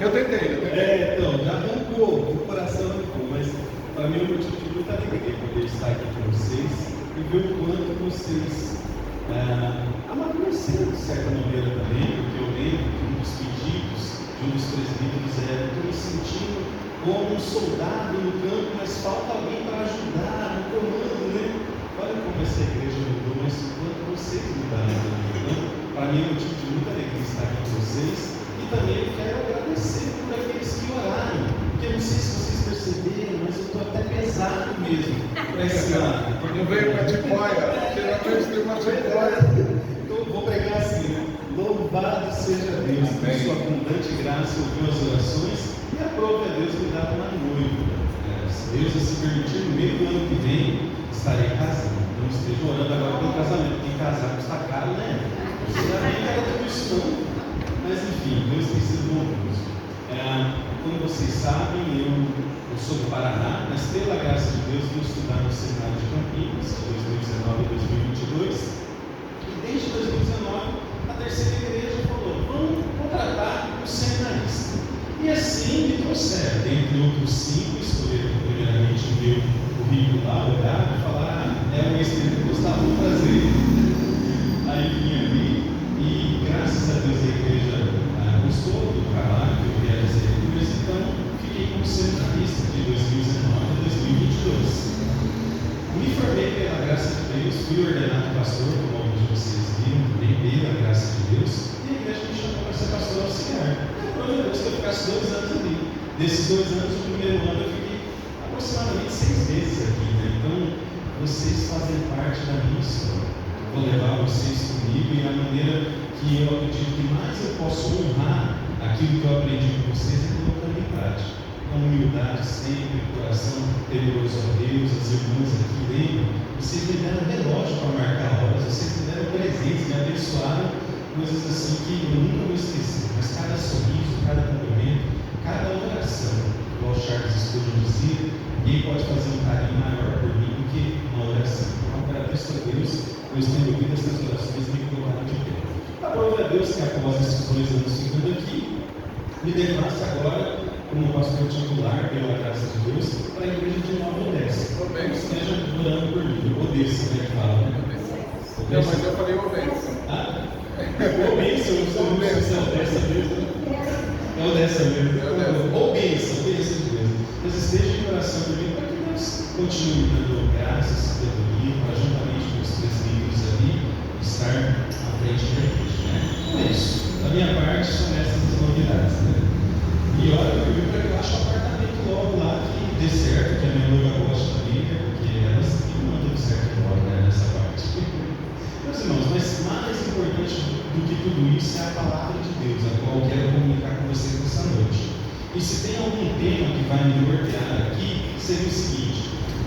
Eu tentei. Então, já arrancou, o coração arrancou, mas para mim é um motivo de muita alegria poder estar aqui com vocês e ver o quanto vocês amadureceram de certa maneira também, porque eu lembro que um dos pedidos de um dos presbíteros era: estou me sentindo como um soldado no campo, mas falta alguém para ajudar no comando, né? Olha como essa igreja mudou, mas o quanto vocês mudaram também. Então, para mim é um motivo de muita alegria estar aqui com vocês. E também eu quero agradecer por aqueles que oraram, porque eu não sei se vocês perceberam, mas eu estou até pesado mesmo para esse lado. Não veio com a tipóia, geralmente tem uma tipóia. Então vou pregar assim, né? Louvado seja Deus por sua abundante graça, ouviu as orações e aprove a Deus me dar uma noiva. Se Deus assim permitir, no meio do ano que vem estarei casando. Não esteja orando agora pelo casamento, porque casar custa caro, né? Você já nem quer tudo isso não. Mas enfim, Deus tem sido bondoso. Como vocês sabem, eu sou do Paraná, mas pela graça de Deus vim estudar no Seminário de Campinas, de 2019 a 2022. E desde 2019, a terceira igreja falou: vamos contratar um seminarista. E assim me trouxeram, dentre outros 5, escolheram primeiramente o meu currículo lá, olhar e falar: é um ex-crente que gostava de trazer. Aí vim ali e, graças a Deus, a igreja gostou do trabalho que eu realizei com eles, então fiquei como seminarista de 2019 a 2022. Me formei pela graça de Deus, fui ordenado pastor, como alguns de vocês viram, também pela graça de Deus, e a igreja me chamou para ser pastor auxiliar. Glória a Deus que eu ficasse 2 anos ali. Desses 2 anos, no primeiro ano eu fiquei aproximadamente 6 meses aqui, né? Então, vocês fazem parte da minha história. Vou levar vocês comigo e a maneira que eu acredito que mais eu posso honrar aquilo que eu aprendi com vocês é colocando em prática. Com humildade sempre, coração temeroso a Deus, as irmãs aqui lembram, vocês me deram relógio para marcar horas, vocês me deram presentes, me abençoaram, coisas assim que eu nunca vou esquecer. Mas cada sorriso, cada cumprimento, cada oração, igual Charles Spurgeon dizia, ninguém pode fazer um carinho maior por mim do que uma oração. Então agradeço a Deus, pois tendo ouvido essas orações me colocaram de pé. Aprove a Deus que após esses 2 anos ficando aqui, me levasse agora como pastor titular, pela graça de Deus, para a igreja de Nova Odessa. Talvez esteja orando por mim. Odessa, né? Que fala, né? Não, mas eu falei Odessa. Ou bênção, eu sou Odessa mesmo. É Odessa mesmo. Ou bênção de Deus. Mas esteja em oração por mim para que Deus continue dando graça, sabedoria, para juntamente com os presbíteros ali, estar à frente da igreja, né? Então é isso. Da minha parte, são essas as novidades, né? E olha, eu vi para que eu acho um apartamento logo lá que dê certo, que a minha noiva gosta também, né? Porque elas que mandam de certo logo, né? Nessa parte. Meus irmãos, mas mais importante do que tudo isso é a palavra de Deus, a qual eu quero comunicar com vocês nessa noite. E se tem algum tema que vai me nortear aqui, seria o seguinte: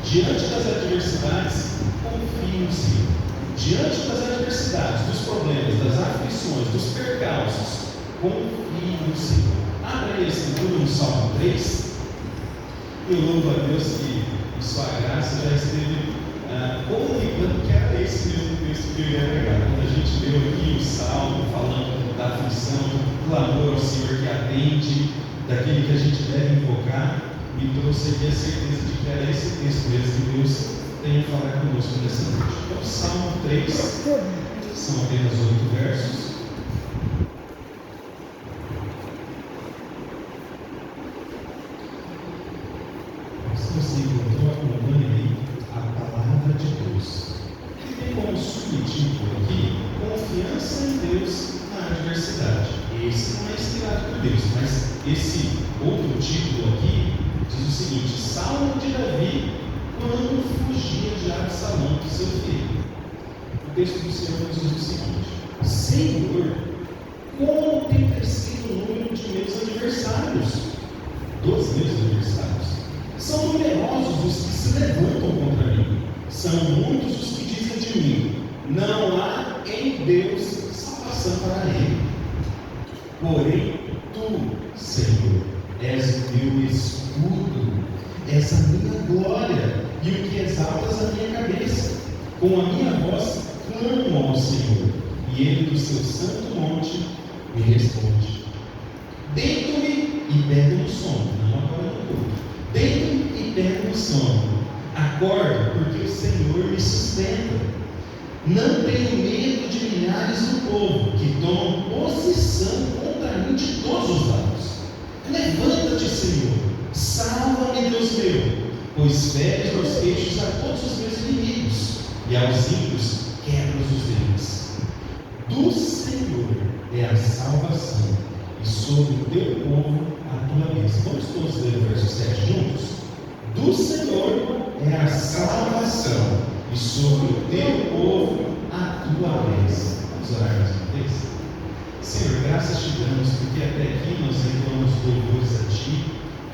diante das adversidades, confie no Senhor. Diante das adversidades, dos problemas, das aflições, dos percalços, confie no Senhor. Abra aí a Escritura no Salmo 3. Eu louvo a Deus que, em sua graça, já esteve comunicando que era esse mesmo texto que eu ia pregar. Quando a gente leu aqui o Salmo, falando da aflição, do clamor ao Senhor que atende, daquele que a gente deve invocar, me trouxe aqui a certeza de que era esse texto mesmo que Deus tem a falar conosco nessa noite. Então, Salmo 3, são apenas 8 versos. Você encontrou, acompanhe aí a palavra de Deus. E tem como subtítulo aqui: confiança em Deus na adversidade. Esse não é inspirado por Deus, mas esse outro título aqui diz o seguinte: Salmo de Davi quando fugia de Absalão, seu filho. O texto do Senhor diz o seguinte: Senhor, como tem crescido o número de meus adversários, dos meus adversários. São numerosos os que se levantam contra mim. São muitos os que dizem de mim: não há em Deus salvação para ele. Porém, tu, Senhor, és o meu escudo, és a minha glória e o que exaltas a minha cabeça. Com a minha voz clamo ao Senhor, e ele do seu santo monte me responde. Deito-me e pega no sono. Não acorda no culto. Deito e pega no sono. Acordo porque o Senhor me sustenta. Não tenho medo de milhares do povo que tomam posição contra mim de todos os lados. Levanta-te, Senhor, salva-me, Deus meu, pois feres os queixos a todos os meus inimigos, e aos ímpios quebras os dentes. Do Senhor é a salvação, e sobre o teu povo a tua bênção. Vamos todos ler o verso 7 juntos? Do Senhor é a salvação, e sobre o teu povo a tua bênção. Vamos orar mais uma vez? Senhor, graças te damos, porque até aqui nós entoamos louvores a Ti.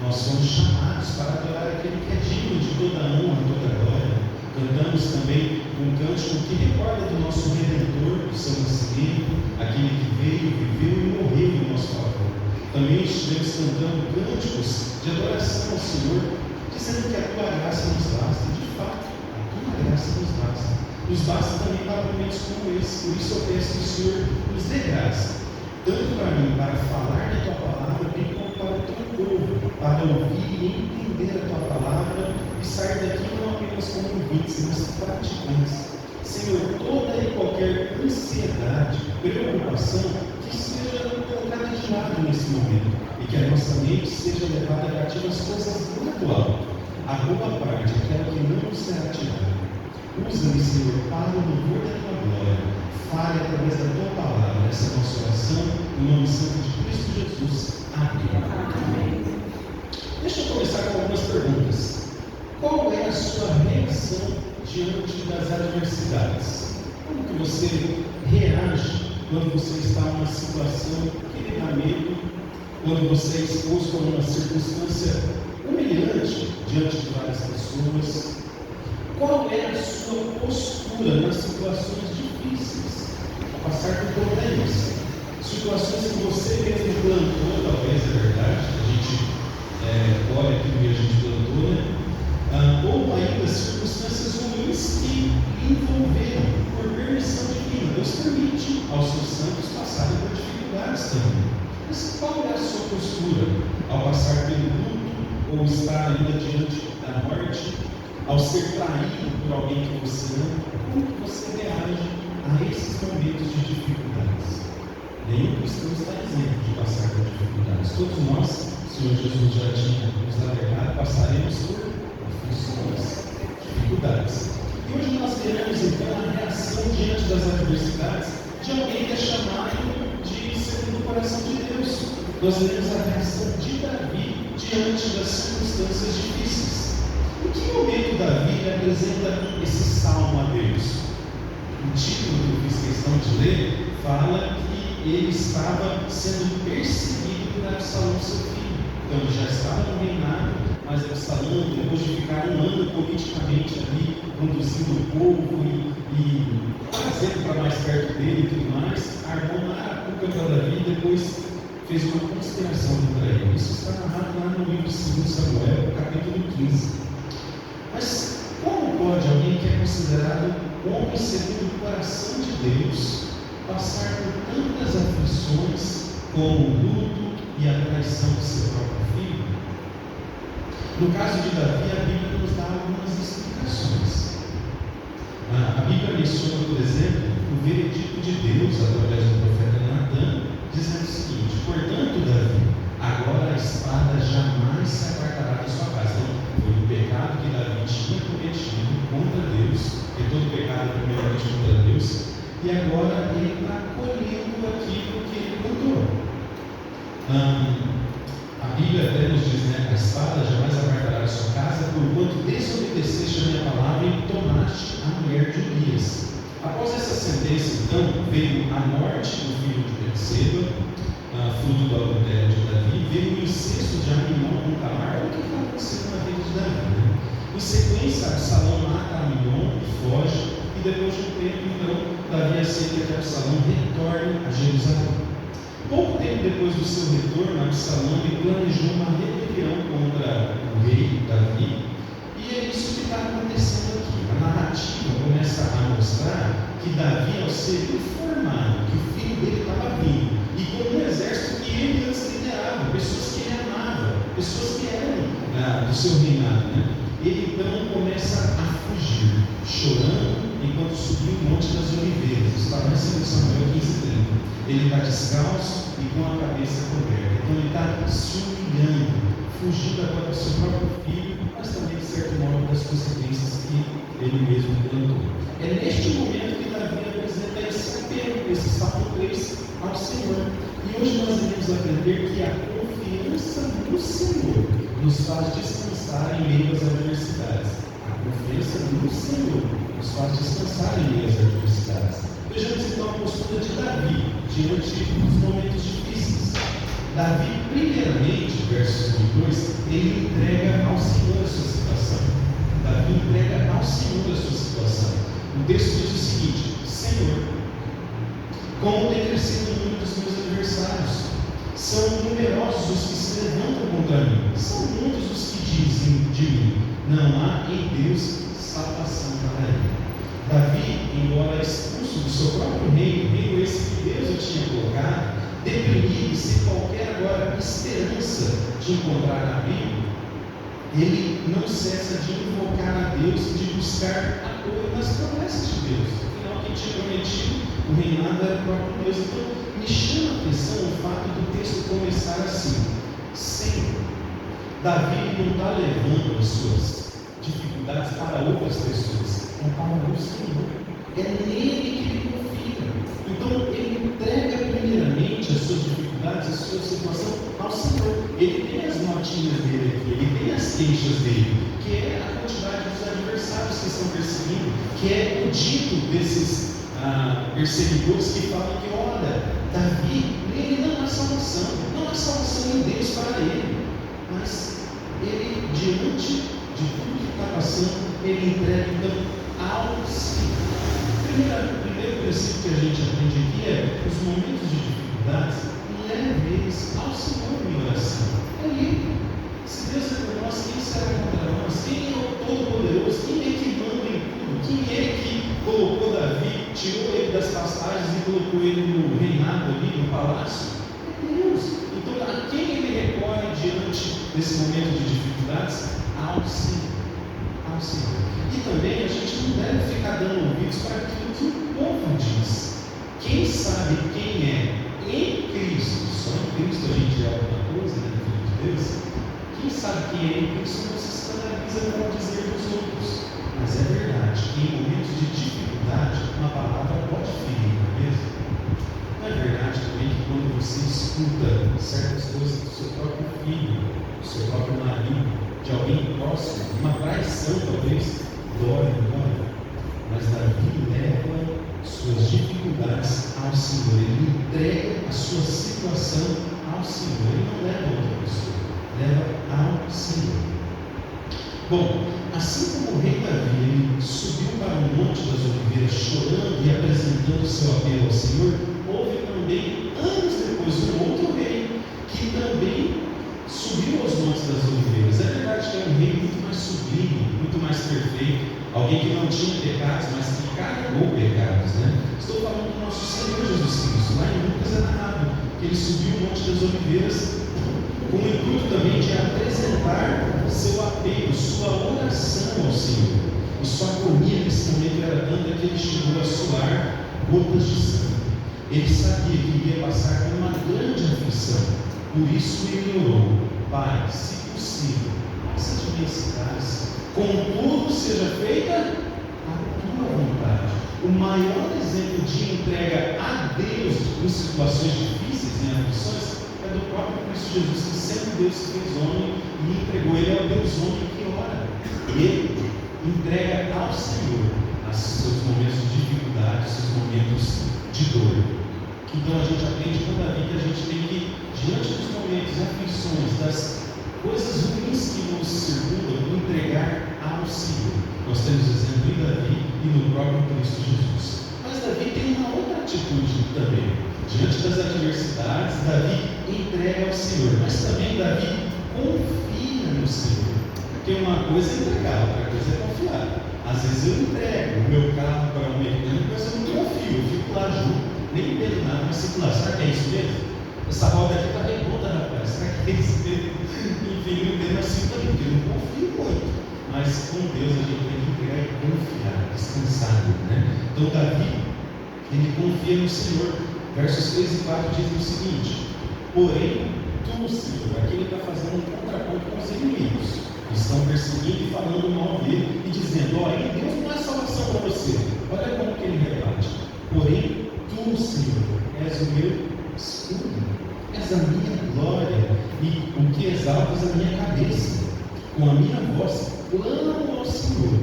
Nós somos chamados para adorar aquele que é digno de toda a honra, toda a glória. Cantamos também um cântico que recorda do nosso Redentor, do seu nascimento, aquele que veio, viveu e morreu em nosso favor. Também estivemos cantando cânticos de adoração ao Senhor, dizendo que a tua graça nos basta. De fato, a tua graça nos basta. Nos basta também para momentos como esse. Por isso eu peço que o Senhor nos dê graça, tanto para mim, para falar da tua palavra, bem como para o teu povo, para ouvir e entender a tua palavra e sair daqui não apenas como ouvintes, mas praticantes. Senhor, toda e qualquer ansiedade, preocupação, que seja colocada de lado nesse momento e que a nossa mente seja levada cativa às coisas do alto, a boa parte, aquela que não nos será tirada. Usa-me, Senhor, para o louvor da tua glória. Fale através da tua palavra. Essa é a nossa oração, em nome santo de Cristo Jesus. Amém. Deixa eu começar com algumas perguntas. Qual é a sua reação diante das adversidades? Como que você reage quando você está em uma situação que lhe dá medo, quando você é exposto a uma circunstância humilhante diante de várias pessoas? Qual é a sua postura nas situações difíceis, a passar por problemas, situações que você mesmo plantou, talvez é verdade, a gente olha aquilo que a gente plantou, né? Ou ainda circunstâncias ruins que envolveram por permissão divina. Deus permite aos seus santos passarem por dificuldades também. Mas qual é a sua postura ao passar pelo luto ou estar ainda diante da morte? Ao ser traído por alguém que você ama, como que você reage a esses momentos de dificuldades? Nenhum cristão está isento de passar por dificuldades. Todos nós, o Senhor Jesus já tinha nos alertado, passaremos por aflições, dificuldades. E hoje nós veremos então a reação diante das adversidades de alguém que é chamado de segundo o coração de Deus. Nós veremos a reação de Davi diante das circunstâncias difíceis. Em que momento Davi apresenta esse salmo a Deus? O título que eu fiz questão de ler fala que ele estava sendo perseguido por Absalão, seu filho. Então ele já estava no reinado, mas Absalão, depois de ficar um ano politicamente ali, conduzindo o povo e trazendo para mais perto dele e tudo mais, armou uma arapuca para Davi e depois fez uma conspiração contra ele. Isso está narrado lá no livro de 2 Samuel, capítulo 15. Mas como pode alguém que é considerado homem segundo o coração de Deus passar por tantas aflições como o luto e a traição de seu próprio filho? No caso de Davi, a Bíblia nos dá algumas explicações. A Bíblia menciona, por exemplo, o veredito de Deus através do profeta Natan, dizendo o seguinte: portanto, Davi, agora a espada jamais se apartará da sua casa. Então, foi um pecado que Davi tinha cometido contra Deus, e todo pecado é primeiramente contra Deus, e agora ele está colhendo aquilo que ele plantou. A Bíblia até nos diz, né, a espada jamais apartará da sua casa, porquanto desobedeceste a minha palavra e tomaste a mulher de Urias. Após essa sentença, então, veio a morte do filho de Betseba, fruto do adultério de Davi, veio o incesto de Aminon com Tamar. Olha o que está acontecendo na vida de Davi, né? Em sequência, Absalão mata Aminon e foge, e depois de um tempo, então, Davi aceita que Absalão retorne a Jerusalém. Pouco tempo depois do seu retorno, Absalão planejou uma rebelião contra o rei Davi, e é isso que está acontecendo aqui. A narrativa começa a mostrar que Davi, ao ser informado que o filho dele estava vindo, e com um exército que ele antes liderava, pessoas que eram determinado, né? Ele então começa a fugir, chorando, enquanto subia o Monte das Oliveiras. Isso está lá em 2 Samuel 15:30. Ele está descalço e com a cabeça coberta. Então ele está se humilhando, fugindo agora do seu próprio filho, mas também, de certo modo, das consequências que ele mesmo plantou. É neste momento que Davi apresenta esse apelo, esse Salmo 3 ao Senhor. E hoje nós iremos aprender que a confiança no Senhor nos faz descansar em meio às adversidades. A confiança no Senhor nos faz descansar em meio às adversidades. Vejamos então a postura de Davi diante dos momentos difíceis. Davi, primeiramente, versos 1 e 2, ele entrega ao Senhor a sua situação. Davi entrega ao Senhor a sua situação. O texto diz o seguinte: Senhor, como tem crescido o número dos meus adversários, são numerosos os que se levantam contra mim, são muitos os que dizem de mim, não há em Deus salvação para ele. Davi, embora expulso do seu próprio reino esse que Deus o tinha colocado, deprimido, sem qualquer agora esperança de encontrar abrigo, ele não cessa de invocar a Deus e de buscar apoio nas promessas de Deus. Afinal, quem tinha prometido o reinado era o próprio Deus. Então, me chama a atenção o fato do texto começar assim: Senhor. Davi não está levando as suas dificuldades para outras pessoas, é para o Senhor. É nele que ele confia. Então, ele entrega primeiramente as suas dificuldades, a sua situação ao Senhor. Ele tem as notinhas dele aqui, ele tem as queixas dele, que é a quantidade dos adversários que estão perseguindo, que é o dito desses perseguidores que falam que, olha, Davi, nele não há salvação, não há salvação em Deus para ele, mas ele, diante de tudo que está passando, ele entrega então ao Senhor. Primeiro princípio que a gente aprende aqui é: os momentos de dificuldades, leve eles ao Senhor em oração. É Ele. Se Deus é por nós, quem será contra nós? Quem é o Todo-Poderoso? Quem é que manda em tudo? Quem é que colocou Davi, tirou ele das pastagens e colocou ele no reinado ali, no palácio? É Deus. Então, a quem ele recorre diante desse momento de dificuldades? Ao Senhor. Ao Senhor. E também a gente não deve ficar dando ouvidos para aquilo que o povo diz. Quem sabe quem é em Cristo, só em Cristo a gente é alguma coisa, né, Filho de Deus? Quem sabe quem é em Cristo não se escandaliza com o dizer dos outros. Mas é verdade que em momentos de dificuldade, uma palavra pode ferir, não é mesmo? Não é verdade também que quando você escuta certas coisas do seu próprio filho, do seu próprio marido, de alguém próximo, uma traição talvez, dói. Mas Davi leva suas dificuldades ao Senhor, ele entrega a sua situação ao Senhor, ele não leva a outra pessoa, leva ao Senhor. Bom, assim como o rei Davi, ele subiu para o Monte das Oliveiras chorando e apresentando seu apelo ao Senhor, houve também, anos depois, um outro rei que também subiu aos Montes das Oliveiras. É verdade que é um rei muito mais sublime, muito mais perfeito, alguém que não tinha pecados, mas que carregou pecados, né? Estou falando do nosso Senhor Jesus Cristo. Lá em Lucas é narrado que ele subiu o Monte das Oliveiras com o intuito também de apresentar seu apelo, sua oração ao Senhor. E sua agonia nesse momento era tanta que ele chegou a suar gotas de sangue. Ele sabia que iria passar por uma grande aflição. Por isso ele orou: Pai, se possível, passa de mim esse cálice, contudo seja feita a tua vontade. O maior exemplo de entrega a Deus em situações difíceis, em aflições, é do próprio Cristo Jesus, que sendo Deus se fez homem e entregou. Ele é o Deus homem que ora. Ele entrega ao Senhor os seus momentos de dificuldade, os seus momentos de dor. Então a gente aprende com Davi que a gente tem que, diante dos momentos, aflições, das coisas ruins que nos circundam, entregar ao Senhor. Nós temos exemplo em Davi e no próprio Cristo Jesus. Mas Davi tem uma outra atitude também. Diante das adversidades, Davi entrega ao Senhor, mas também Davi confia no Senhor. Porque uma coisa é entregar, outra coisa é confiar. Às vezes eu entrego o meu carro para um mecânico, mas eu não confio, eu fico lá junto, nem entendo nada, mas fico lá. Será que é isso mesmo? Essa roda aqui está redonda, rapaz. Será que respeito, enfim, não tem mais simples, porque eu não confio muito. Mas com Deus a gente tem que entregar e confiar, descansar, né? Então Davi, ele confia no Senhor. Versos 3 e 4 dizem o seguinte: porém, tu, Senhor, aqui ele está fazendo um contraponto com os inimigos, que estão perseguindo e falando mal dele, e dizendo: olha, Deus não é salvação para você. Olha como que ele rebate. Porém, tu, Senhor, és o meu escudo, és a minha glória, e o que exaltas a minha cabeça. Com a minha voz clamo ao Senhor,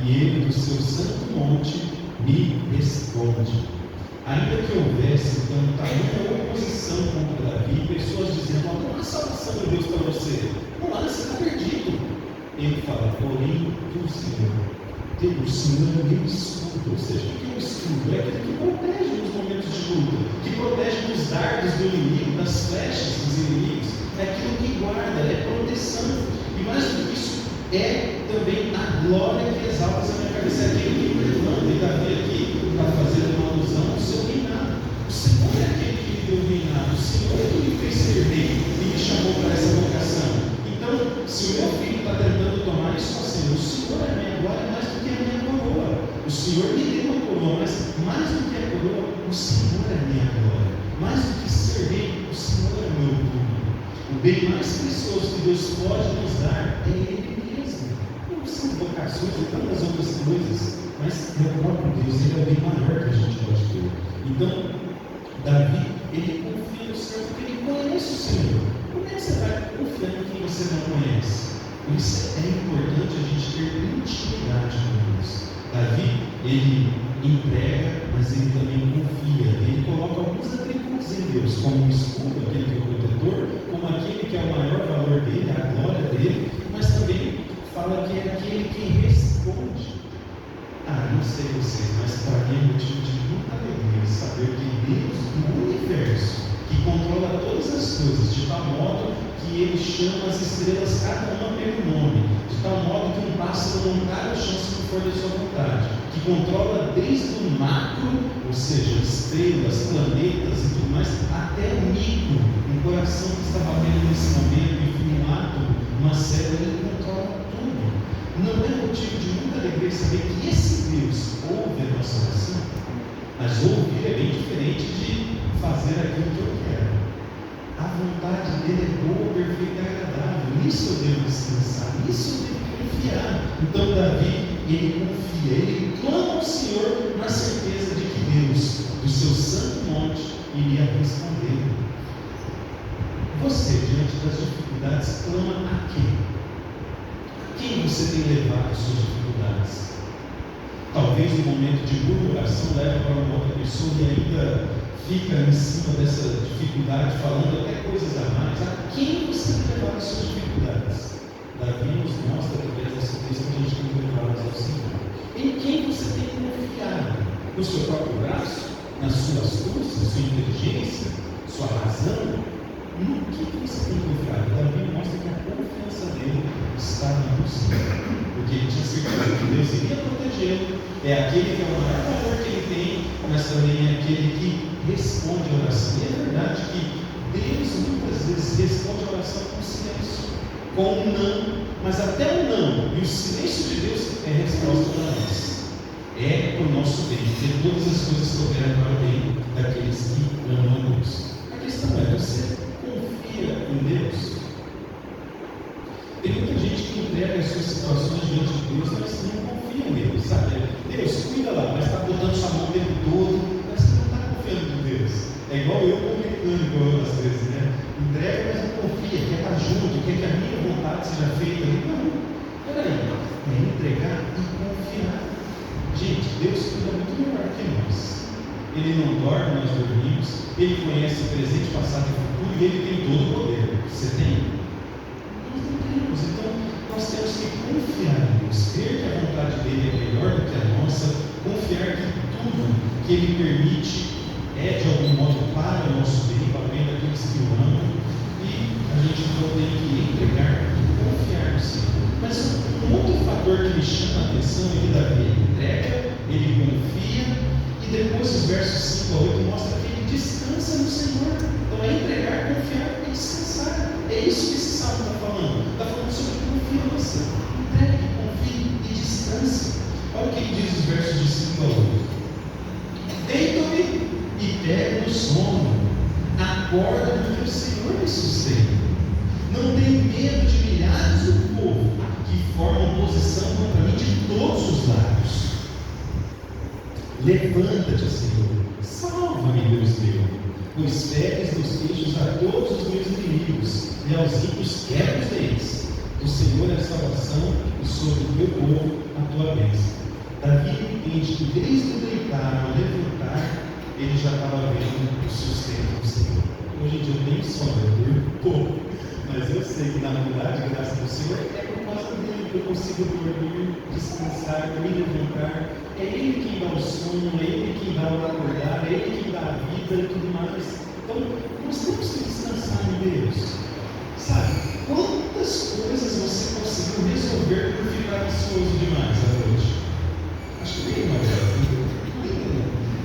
e ele do seu santo monte me responde. Ainda que houvesse então tamanha oposição contra Davi, pessoas dizendo: não há salvação de Deus para você, não há, você está perdido. Ele fala: porém, tu, Senhor, o Senhor é meu escudo. Ou seja, o que é o escudo? É aquele que protege nos momentos de luta, que protege dos dardos do inimigo, das flechas dos inimigos, é aquilo que guarda, é proteção. E mais do que isso, é também a glória que exalta a minha cabeça, é aquele que me levanta. E Davi aqui está fazendo uma alusão ao seu reinado. O Senhor é aquele que me deu o reinado, o Senhor é que me fez ser rei e me chamou para essa vocação. Então, se o meu filho está tentando tomar isso assim, o Senhor é a minha glória mais do que a minha coroa. O Senhor me deu uma coroa, mas mais do que a coroa, o Senhor é a minha glória. Mais do que ser rei, o Senhor é o meu tudo. O bem mais precioso que Deus pode nos dar é Ele mesmo. Não são vocações e tantas outras coisas, mas é o próprio Deus. Ele é o bem maior que a gente pode ter. Então, Davi, ele confia no Senhor porque ele conhece o Senhor. Como é que você vai confiar em quem você não conhece? Por isso é importante a gente ter intimidade com Deus. Davi, ele entrega, mas ele também confia. Ele coloca alguns atributos em Deus, como um escudo, aquele que é o protetor, como aquele que é o maior valor dele, a glória dele, mas também fala que é aquele que responde. Não sei vocês, mas para mim é motivo de muita alegria saber que Deus, no universo, que controla todas as coisas, de tal modo que Ele chama as estrelas cada uma pelo nome, de tal modo que um pássaro não cai ao chão se não for de sua vontade, que controla desde o macro, ou seja, estrelas, planetas e tudo mais, até o micro, um coração que está batendo nesse momento, enfim, um átomo, uma célula, Ele controla tudo. Não é motivo de muita alegria saber que esse Deus ouve a nossa oração, mas ouvir é bem diferente de fazer aquilo que eu quero. A vontade dele é boa, perfeita e agradável. Nisso eu devo descansar, nisso eu devo confiar. Então Davi, ele confia, ele clama ao Senhor na certeza de que Deus, do seu santo monte, iria responder. Você, diante das dificuldades, clama a quem? Quem você tem levado as suas dificuldades? Talvez um momento de murmuração leve para uma outra pessoa e ainda fica em cima dessa dificuldade, falando até coisas a mais. A quem você tem levado as suas dificuldades? Davi nos mostra, através dessa texto, que a gente tem levado ao Senhor. Em quem você tem confiado? No seu próprio braço? Nas suas forças, sua inteligência, sua razão? No que você tem confiado? Davi mostra que a confiança dele estava no Senhor, porque ele tinha certeza que Deus iria protegê-lo. É aquele que é o maior valor que ele tem, mas também é aquele que responde a oração. E é verdade que Deus muitas vezes responde a oração com silêncio, com um não, mas até o não e o silêncio de Deus é resposta para nós. É para o nosso bem, porque todas as coisas cooperam para o bem daqueles que amam a Deus. A questão é: você confia em Deus? Tem muita gente que entrega as suas situações diante de Deus, mas não confia nele, sabe? Deus, cuida lá, mas está botando sua mão o tempo todo, mas você não está confiando em Deus. É igual eu como mecânico, às vezes, né? Entrega, mas não confia, quer estar junto, quer que a minha vontade seja feita. Não, peraí, é entregar e confiar. Gente, Deus cuida muito melhor que nós. Ele não dorme, nós dormimos. Ele conhece o presente, passado e futuro, e Ele tem todo o poder. Você tem? Nós não temos. Então, nós temos que confiar em Deus, crer que a vontade dele é melhor do que a nossa, confiar que tudo que Ele permite é de algum modo para o nosso bem, para o bem daqueles que o amam, e a gente então tem que entregar e confiar no Senhor. Mas um outro fator que me chama a atenção é que Davi entrega, ele confia, e depois os versos 5 a 8 mostra que ele descansa no Senhor. Então é entregar, confiar e descansar. É acorda porque o Senhor me sustenta. Não tenho medo de milhares do povo que formam oposição contra mim de todos os lados. Levanta-te, Senhor, salva-me, Deus meu, pois feres dos queixos a todos os meus inimigos, e aos ímpios quebra os dentes. O Senhor é a salvação, e sobre o teu povo a tua bênção. Davi entende que desde o deitar ao levantar, ele já estava vendo o sustento do Senhor. Hoje em dia eu tenho sono, eu durmo pouco, mas eu sei que na verdade, graças ao Senhor, é por causa dele que eu consigo dormir, descansar, me levantar. É Ele quem dá o sono, é Ele quem dá o acordar, é Ele quem dá a vida e tudo mais. Então, nós temos que descansar em Deus. Sabe, quantas coisas você conseguiu resolver por ficar ansioso demais à noite? Acho que nem uma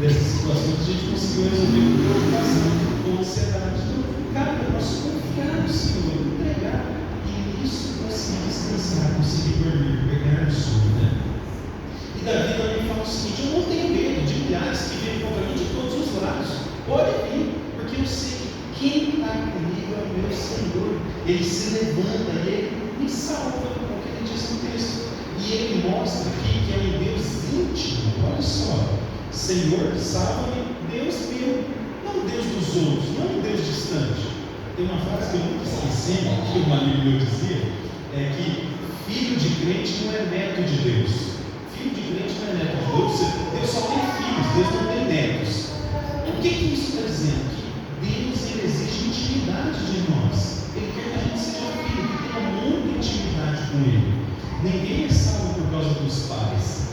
dessas situações a gente conseguiu resolver com preocupação, com ansiedade. Então, cara, eu posso confiar no Senhor, entregar e nisso conseguir descansar, conseguir dormir, pegar no sono, né? E Davi também fala o seguinte: eu não tenho medo de milhares que vêm contra mim de todos os lados. Pode vir, porque eu sei que quem está comigo é o meu Senhor. Ele se levanta e ele me salva, como ele diz no texto. E ele mostra aqui que é um Deus íntimo. Olha só, Senhor, salva-me, Deus meu, não Deus dos outros, não um Deus distante. Tem uma frase que eu nunca esqueci, que um amigo meu dizia, é que filho de crente não é neto de Deus. Filho de crente não é neto de Deus. Deus só tem filhos, Deus não tem netos. O que isso está dizendo? Que Deus ele exige intimidade de nós. Ele quer que a gente seja filho, que tenha muita intimidade com Ele. Ninguém é salvo por causa dos pais.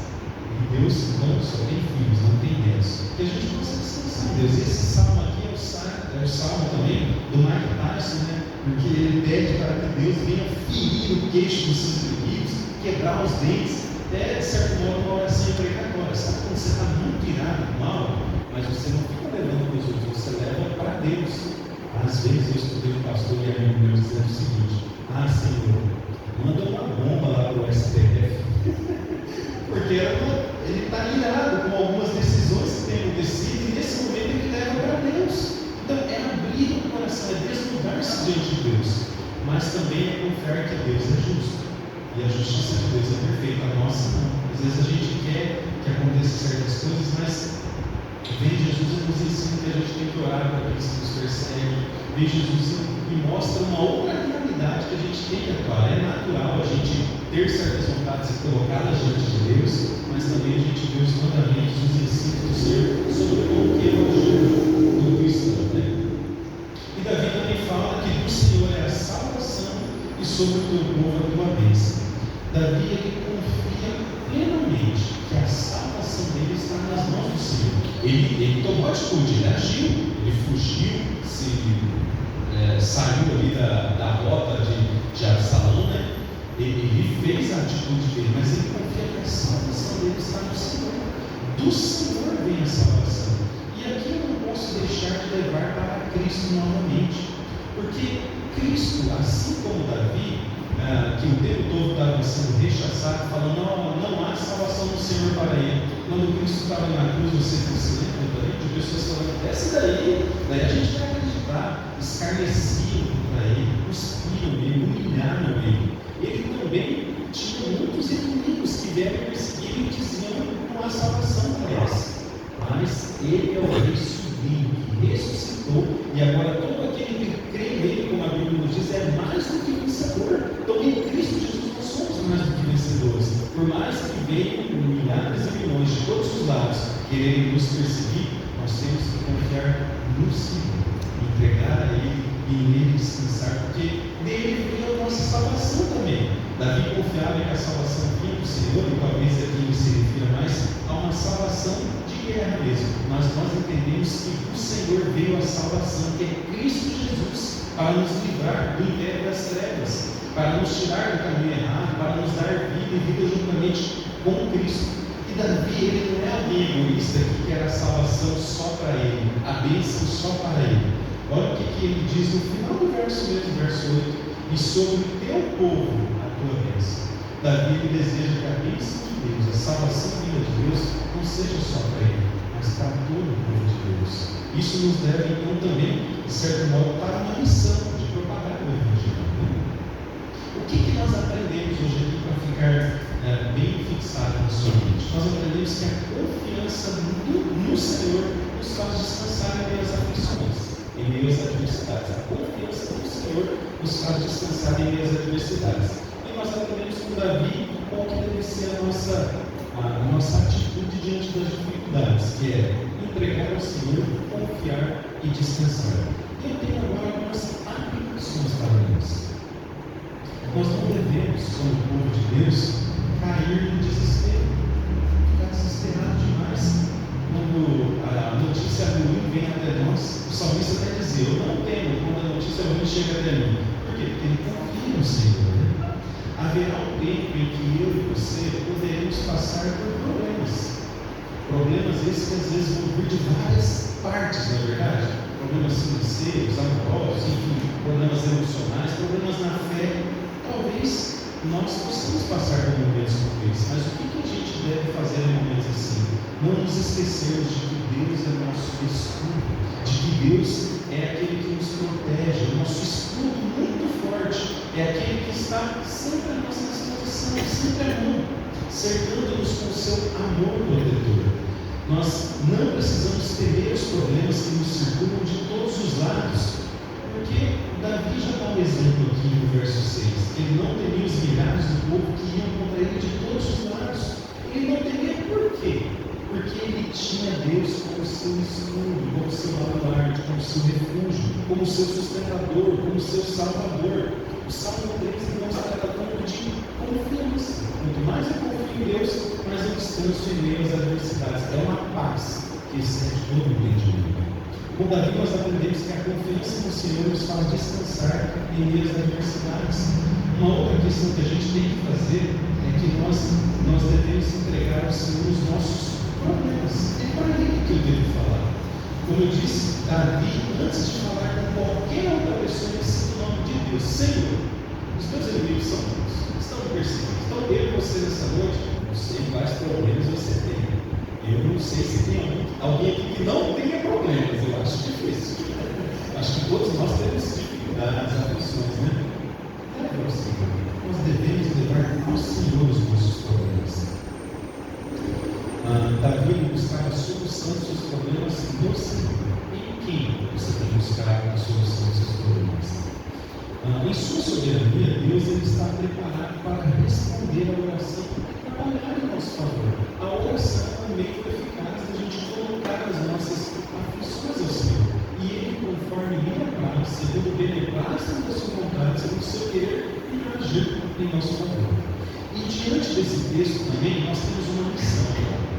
E Deus não só tem filhos, não tem netos. Que a gente possa descansar em Deus. Esse salmo aqui é o salmo também do Mike Tyson, né? Porque ele pede para que Deus venha ferir o queixo dos seus inimigos, quebrar os dentes. É, de certo modo, uma oração precatória. Sabe quando você está muito irado com algo, mas você não fica levando para os outros, você leva para Deus. Às vezes eu escutei um pastor e amigo meu dizendo o seguinte: ah, Senhor, manda uma bomba lá para o STF. Porque ele está irado com algumas decisões que têm acontecido e nesse momento ele leva para Deus. Então é abrir o coração, é desnudar-se diante de Deus, mas também é confiar que Deus é justo e a justiça de Deus é perfeita, a nossa não. Às vezes a gente quer que aconteçam certas coisas, mas vem Jesus e nos ensina que a gente tem que orar para aqueles que nos perseguem. Vem Jesus e mostra uma outra realidade que a gente tem que atuar. É natural a gente ter certas vontades e colocá-las diante de Deus, mas também a gente vê os mandamentos, os ensinos do Senhor sobre como que é o agir do cristão, né? E Davi também fala que do Senhor é a salvação e sobre o teu povo a tua bênção. Davi ele confia plenamente que a salvação dele está nas mãos do Senhor. Ele tomou atitude, ele agiu, ele fugiu, saiu ali da rota de Absalão, né? Ele fez a atitude dele, mas ele confia que a salvação dele está no Senhor. Do Senhor vem a salvação. E aqui eu não posso deixar de levar para Cristo novamente, porque Cristo, assim como Davi, que o tempo todo estava sendo rechaçado, falando: não há salvação no Senhor para ele. Quando Cristo estava na cruz, você se lembra de pessoas falando: desce daí a gente vai acreditar. Escarneciam para ele, cuspiram ele, humilharam ele. Ele também tinha muitos inimigos que vieram perseguir e diziam: não há salvação para eles. Mas ele é o Rei sublime, que ressuscitou, e agora todo aquele que crê nele, como a Bíblia nos diz, é mais do que vencedor. Então em Cristo Jesus nós somos mais do que vencedores. Por mais que venham milhares e milhões de todos os lados quererem nos perseguir, nós temos que confiar no Senhor, entregar a Ele e nele descansar, porque nele vem a nossa salvação também. Davi confiava que a salvação vinha do Senhor, e talvez aqui ele se refira mais a uma salvação de guerra mesmo, mas nós entendemos que do Senhor veio a salvação, que é Cristo Jesus, para nos livrar do império das trevas, para nos tirar do caminho errado, para nos dar vida e vida juntamente com Cristo. E Davi, ele não é alguém egoísta que quer a salvação só para ele, a bênção só para ele. Olha o que ele diz no final do verso mesmo, verso 8: e sobre o teu povo a tua bênção. Davi ele deseja que a bênção de Deus, a salvação vinda de Deus, não seja só para ele, mas mas para todo o povo de Deus. Isso nos leva, então, também, de certo modo, para uma missão de propagar o Evangelho. O que nós aprendemos hoje aqui para ficar bem fixado na sua mente? Nós aprendemos que a confiança no Senhor nos faz descansar em meio às aflições, em meio às adversidades. A confiança no Senhor nos faz descansar em meio às adversidades. E nós aprendemos com Davi qual que deve ser a nossa atitude diante das dificuldades, que é entregar ao Senhor, confiar e descansar. Eu tenho agora algumas aplicações para nós. Nós não devemos, como povo de Deus, cair no desespero, ficar desesperado demais. Quando a notícia ruim vem até nós, o salmista vai dizer: eu não temo quando a notícia ruim chega até mim. Por quê? Porque ele confia no Senhor. Haverá um tempo em que eu e você poderemos passar por problemas. Problemas esses que às vezes vão vir de várias partes, não é verdade? Problemas financeiros, amorosos, enfim, problemas emocionais, problemas na fé. Talvez nós possamos passar por momentos como esse, mas o que a gente deve fazer em momentos assim? Não nos esquecermos de que Deus é nosso escudo, de que Deus é aquele que nos protege, o nosso escudo muito forte, é aquele que está sempre à nossa disposição, sempre à mão, cercando-nos com o seu amor protetor. Nós não precisamos temer os problemas que nos circulam de todos os lados, porque Davi já dá um exemplo aqui no verso 6. Ele não temia os milhares do povo que iam contra ele de todos os lados. Ele não temia por quê? Porque ele tinha Deus como seu escudo, como seu baluarte, como seu refúgio, como seu sustentador, como seu salvador. O Salmo 3 nos está tratando de confiança. Quanto mais eu confio em Deus, mais eu descanso em meio às adversidades. É uma paz que excede todo o entendimento. Com Davi nós aprendemos que a confiança no Senhor nos faz descansar em meio às adversidades. Uma outra questão que a gente tem que fazer é que nós devemos entregar ao Senhor os nossos problemas. É para ele que eu devo falar. Como eu disse, Davi, antes de falar com qualquer outra pessoa, ele cita o nome de Deus: Senhor, os meus inimigos são muitos, estão me perseguindo, estão eu e você nessa noite. Não sei quais problemas você tem. Eu não sei se tem alguém aqui que não tenha problemas. Eu acho difícil. Acho que todos nós temos dificuldades, aflições, né? Leve ao Senhor. Nós devemos levar ao Senhor os nossos problemas. Davi buscava a solução dos seus problemas no Senhor. Em quem você tem buscado a solução dos seus problemas? Em sua soberania, Deus ele está preparado para responder a oração e trabalhar em nosso favor. A oração é um meio eficaz da gente colocar as nossas aflições ao Senhor. E Ele, conforme lhe apraz, segundo o beneplácito da sua vontade, segundo o seu querer, e agir em nosso favor. E diante desse texto também, nós temos uma missão.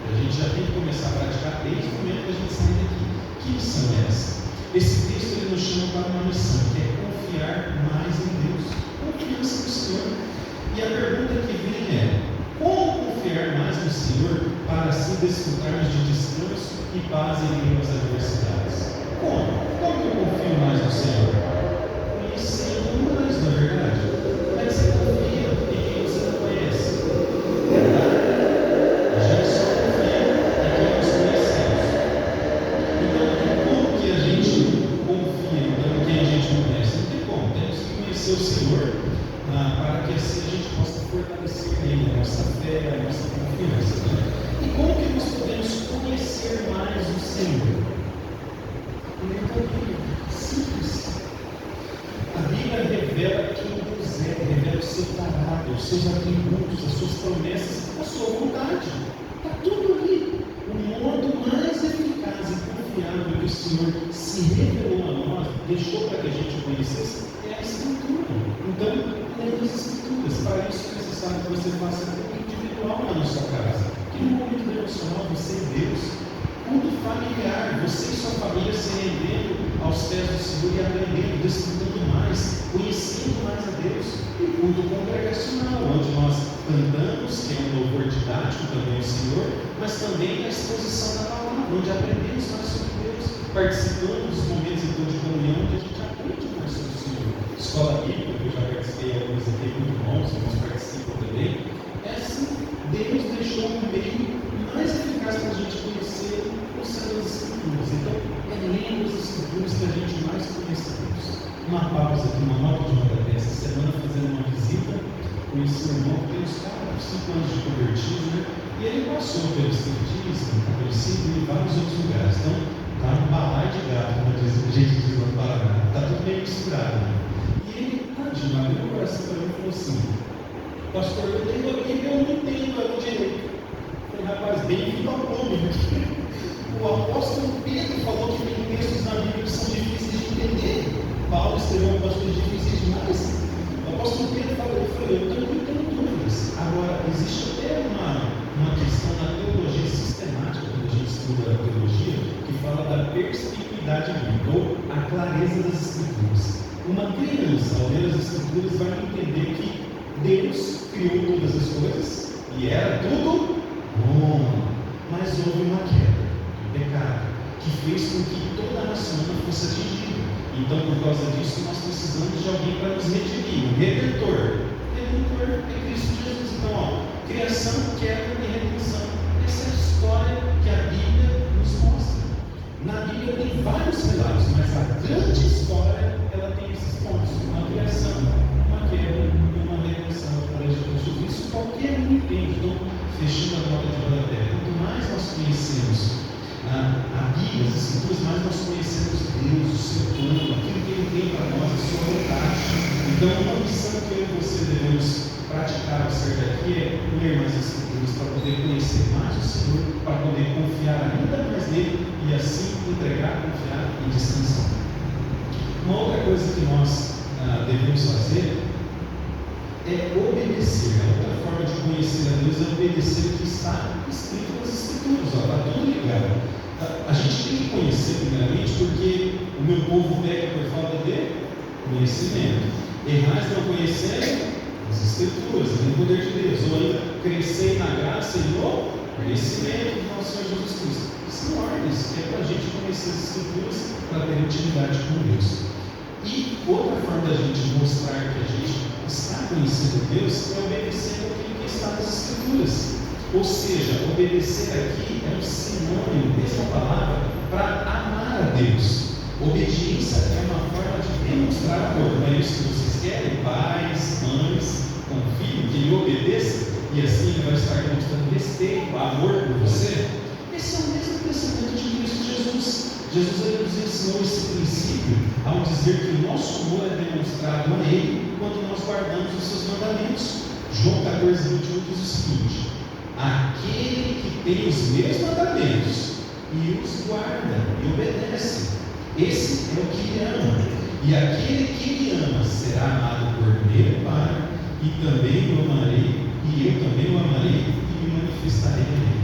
A gente já tem que começar a praticar desde o momento que a gente sai daqui. Que missão é essa? Esse texto ele nos chama para uma missão, que é confiar mais em Deus. Confiança no Senhor. E a pergunta que vem é: como confiar mais no Senhor para assim desfrutarmos de descanso e paz em meio às adversidades? Como? Como eu confio mais no Senhor? Conhecendo mais, na verdade. Como é que você confia em quem você não conhece? Verdade? A gente só confia em quem nós conhecemos. Então, como que a gente confia em quem a gente não conhece? Não tem como. Temos que conhecer o Senhor para que assim a gente possa fortalecer nele a nossa fé, a nossa confiança. Né? E como que nós podemos conhecer mais o Senhor? Lendo a Bíblia. Simples. A Bíblia revela quem Deus é, revela o seu caráter, os seus atributos, as suas promessas, a sua vontade. Está tudo ali. O modo mais eficaz e confiável que o Senhor se revelou a nós, deixou para que a gente conhecesse, é a Escritura. Então, leia as Escrituras. Para isso é necessário que você faça um individual na sua casa. Que no momento devocional você e Deus, culto familiar, você e sua família se rendendo aos pés do Senhor e aprendendo, desfrutando mais, conhecendo mais a Deus. E culto congregacional, onde nós cantamos, que é um louvor didático também ao Senhor, mas também a exposição da palavra, onde aprendemos mais sobre Deus, participando dos momentos então, de comunhão, onde a gente aprende mais sobre o Senhor. Escola bíblica, que eu já participei alguns aqui, muito bons, alguns participam também. É assim, Deus deixou um meio mais eficaz para a gente conhecer o conhecendo as Escrituras. Então, é lendo as Escrituras que a gente mais conhece Deus. Uma pausa aqui, uma nota de rodapé. Essa semana, fazendo uma visita, conheci um irmão que tem uns 5 anos de convertido, né? E ele passou pelo Espiritismo, pelo Ciclo e vários outros lugares. Então, está um balaio de gato, como a gente diz lá no Paraná. Está tudo meio misturado, né? E ele, tadinho, abriu o coração para mim e falou assim: pastor, eu tenho a Bíblia, eu não entendo ela direito. Eu falei, rapaz, bem-vindo ao clube. O apóstolo Pedro falou que tem textos na Bíblia que são difíceis de entender. Paulo escreveu passagens difíceis demais. O apóstolo Pedro falou, eu também tenho dúvidas. Agora, existe até uma questão na teologia sistemática, quando a gente estuda a teologia, que fala da perspicuidade bíblica, ou a clareza das Escrituras. Uma criança, ao ler as Escrituras, vai entender que Deus criou todas as coisas e era tudo bom, mas houve uma queda, um pecado, que fez com que toda a raça humana fosse atingida. Então, por causa disso, nós precisamos de alguém para nos redimir, um redentor. Redentor é Cristo Jesus. Então, criação, queda e redenção. Essa é a história que a Bíblia nos mostra. Na Bíblia tem vários relatos, mas a grande história, ela tem esses pontos: uma criação, uma queda e uma redenção através de Jesus. Isso qualquer um entende. Então, fechando a nota de rodapé, quanto mais nós conhecemos a Bíblia, as Escrituras, mais nós conhecemos Deus, o seu plano, aquilo que Ele tem para nós, a sua vontade. Então, uma missão que eu e você devemos praticar ao sair daqui é ler mais as Escrituras para poder conhecer mais o Senhor, para poder confiar ainda mais nele e assim entregar, confiar e descansar. Uma outra coisa que nós devemos fazer é obedecer. A outra forma de conhecer a Deus é obedecer o que está escrito nas Escrituras. Está tudo ligado. A gente tem que conhecer primeiramente, porque o meu povo peca por falta de conhecimento. Errais não conhecendo as Escrituras, no poder de Deus, ou ainda crescer na graça e no conhecimento do nosso Senhor Jesus Cristo. São ordens que é para a gente conhecer as Escrituras para ter intimidade com Deus. E outra forma da gente mostrar que a gente está conhecendo Deus é obedecendo aquilo que está nas Escrituras. Ou seja, obedecer aqui é um sinônimo, mesma palavra, para amar a Deus. Obediência é uma forma de demonstrar amor. Não é isso que vocês querem? Pais, mães, com filho, que lhe obedeça, e assim ele vai estar demonstrando respeito, amor por você. Esse é o mesmo pensamento de Cristo Jesus. Jesus ele nos ensinou esse princípio ao dizer que o nosso amor é demonstrado a Ele quando nós guardamos os seus mandamentos. João 14:21 diz o seguinte: aquele que tem os meus mandamentos e os guarda e obedece, esse é o que me ama. E aquele que me ama será amado por meu Pai, e também o amarei, e eu também o amarei e me manifestarei a ele.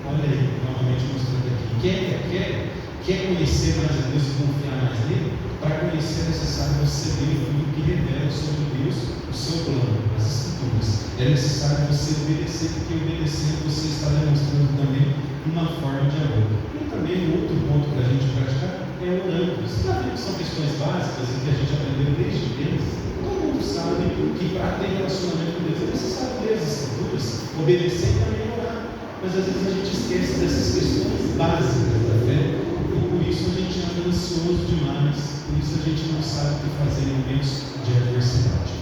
Olha aí, novamente mostrando aqui. Quer conhecer mais a Deus e confiar mais nele? Para conhecer é necessário você ler o livro que revela sobre Deus, o seu plano, as Escrituras. É necessário você obedecer, porque obedecendo você está demonstrando também uma forma de amor. E também outro ponto para a gente praticar é orando. Você está vendo que são questões básicas que a gente aprendeu desde criança? Todo mundo sabe que para ter relacionamento com Deus é necessário ler as Escrituras, obedecer e também orar. Mas às vezes a gente esquece dessas questões básicas da fé. Por isso a gente anda ansioso demais, por isso a gente não sabe o que fazer em momentos de adversidade.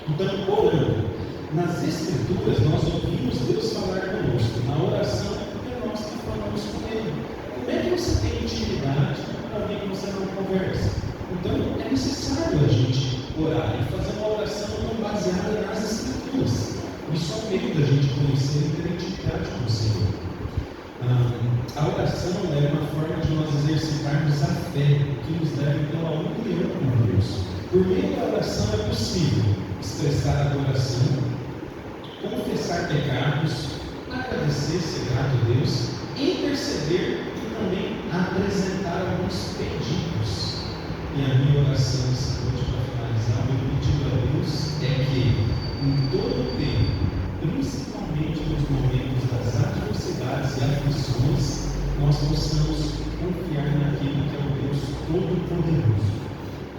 Então, orando, nas Escrituras nós ouvimos Deus falar conosco, na oração é nós que falamos com Ele. Como é que você tem intimidade com alguém que você não conversa? Então, é necessário a gente orar e fazer uma oração baseada nas Escrituras. Isso é um meio da gente conhecer e ter intimidade com o Senhor. A oração é uma forma de nós exercitarmos a fé, que nos leva então à união com Deus. Por meio da oração é possível expressar adoração, confessar pecados, agradecer, ser grato a Deus, interceder e também apresentar alguns pedidos. E a minha oração essa noite, para finalizar, o meu pedido a Deus é que em todo o tempo, principalmente nos momentos das adversidades e aflições, nós possamos confiar naquele que é o Deus Todo-Poderoso,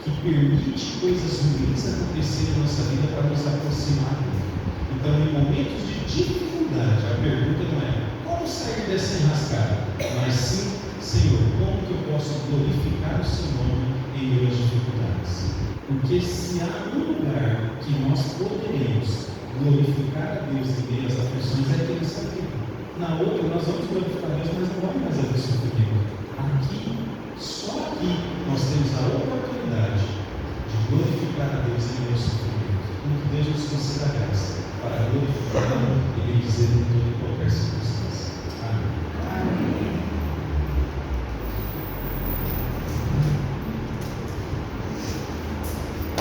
que permite coisas ruins acontecerem na nossa vida para nos aproximar dele. Então, em momentos de dificuldade, a pergunta não é como não sair dessa enrascada, mas sim, Senhor, como que eu posso glorificar o Seu nome em meio às dificuldades? Porque se há um lugar que nós poderemos glorificar a Deus em meio às aflições, é aqui nessa vida. Na outra, nós vamos glorificar a Deus, mas não vamos mais haver sofrimento. Aqui, só aqui, nós temos a oportunidade de glorificar a Deus em meio ao sofrimento. Que Deus nos conceda a graça para glorificá-lo e bendizer em toda e qualquer circunstância. Amém.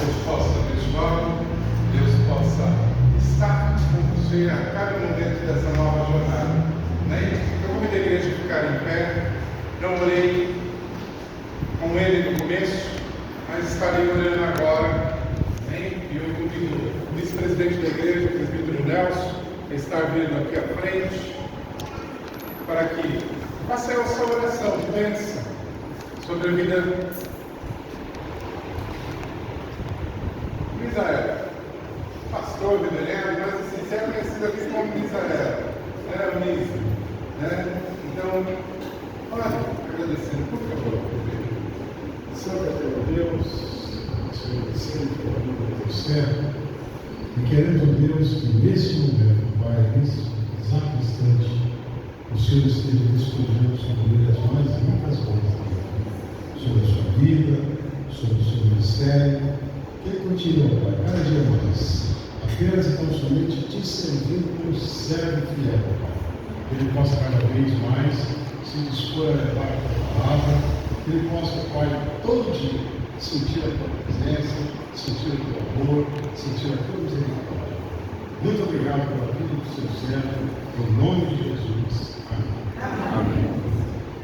Deus possa abençoá-lo, Deus possa estar com você a cada momento dessa nova jornada. Eu convido a igreja a ficar em pé. Não orei com ele no começo, mas estarei orando agora. E eu convido o vice-presidente da igreja, o presbítero Nelson, a estar vindo aqui à frente, para que faça essa oração de bênção sobre a vida Misael, pastor venerário, mas assim, se é conhecido aqui como Misael, Misa, Então, olha, agradecendo, por favor. Santo é teu Deus, agradecendo pela vida do teu servo, e querendo, Deus, que nesse momento, Pai, nesse exato instante, o Senhor esteja despojando sobre ele as mais muitas coisas, sobre a sua vida, sobre o seu ministério, que ele continue, Pai, cada dia mais, apenas e tão somente te servindo como servo fiel, Pai. Que ele possa cada vez mais se dispor a levar a tua palavra, que ele possa, Pai, todo dia sentir a tua presença, sentir o teu amor, sentir a tua misericórdia. Muito obrigado pela vida do seu servo, em nome de Jesus.